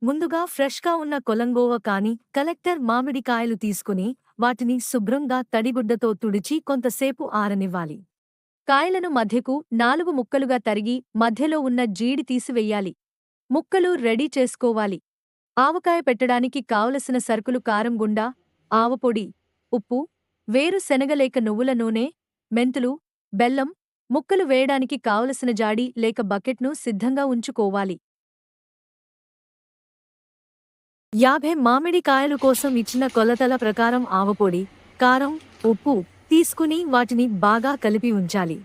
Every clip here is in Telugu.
ముందుగా ఫ్రెష్గా ఉన్న కొలంగోవ కాని కలెక్టర్ మామిడికాయలు తీసుకుని వాటిని శుభ్రంగా తడిగుడ్డతో తుడిచి కొంతసేపు ఆరనివ్వాలి. కాయలను మధ్యకు 4 ముక్కలుగా తరిగి మధ్యలో ఉన్న జీడి తీసివెయ్యాలి. ముక్కలు రెడీ చేసుకోవాలి. ఆవకాయ పెట్టడానికి కావలసిన సరుకులు: కారం గుండ, ఆవపొడి, ఉప్పు, వేరుశెనగలేక నువ్వుల నూనె, మెంతులు, బెల్లం. ముక్కలు వేయడానికి కావలసిన జాడి లేక బకెట్ను సిద్ధంగా ఉంచుకోవాలి. 50 మామిడికాయలు కోసం ఇచ్చిన కొలతల ప్రకారం ఆవపొడి, కారం, ఉప్పు తీసుకుని వాటిని బాగా కలిపి ఉంచాలి.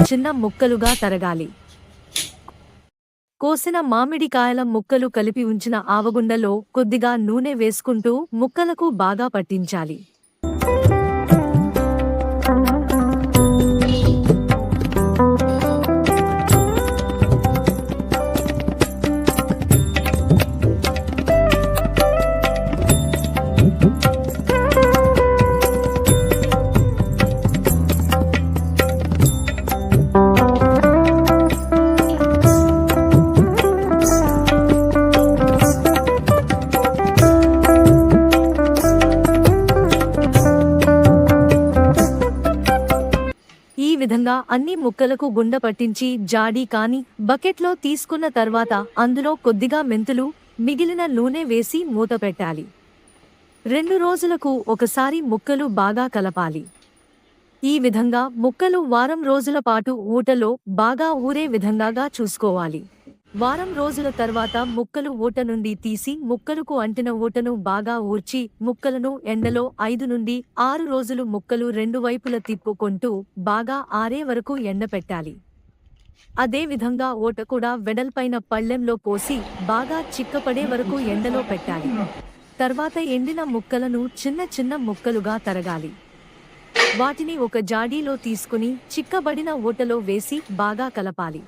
చిన్న ముక్కలుగా తరగాలి. కోసిన మామిడికాయల ముక్కలు కలిపి ఉంచిన ఆవగుండలో కొద్దిగా నూనె వేసుకుంటూ ముక్కలకు బాగా పట్టించాలి. ఈ విధంగా అన్ని ముక్కలకు గుండ పట్టించి జాడీ కాని బకెట్లో తీసుకున్న తర్వాత అందులో కొద్దిగా మెంతులు, మిగిలిన నూనె వేసి మూత పెట్టాలి. 2 రోజులకు ఒకసారి ముక్కలు బాగా కలపాలి. ఈ విధంగా ముక్కలు వారం రోజుల పాటు ఊటలో బాగా ఊరే విధంగా చూసుకోవాలి. వారం రోజుల తర్వాత ముక్కలు ఊట నుండి తీసి ముక్కలకు అంటిన ఊటను బాగా ఊర్చి ముక్కలను ఎండలో 5 నుండి 6 రోజులు ముక్కలు 2 వైపుల తిప్పుకొంటూ బాగా ఆరే వరకు ఎండపెట్టాలి. అదే విధంగా ఊట కూడా వెడల్పైన పళ్ళెంలో పోసి బాగా చిక్కపడే వరకు ఎండలో పెట్టాలి. తర్వాత ఎండిన ముక్కలను చిన్న చిన్న ముక్కలుగా తరగాలి. వాటిని ఒక జాడీలో తీసుకుని చిక్కబడిన ఊటలో వేసి బాగా కలపాలి.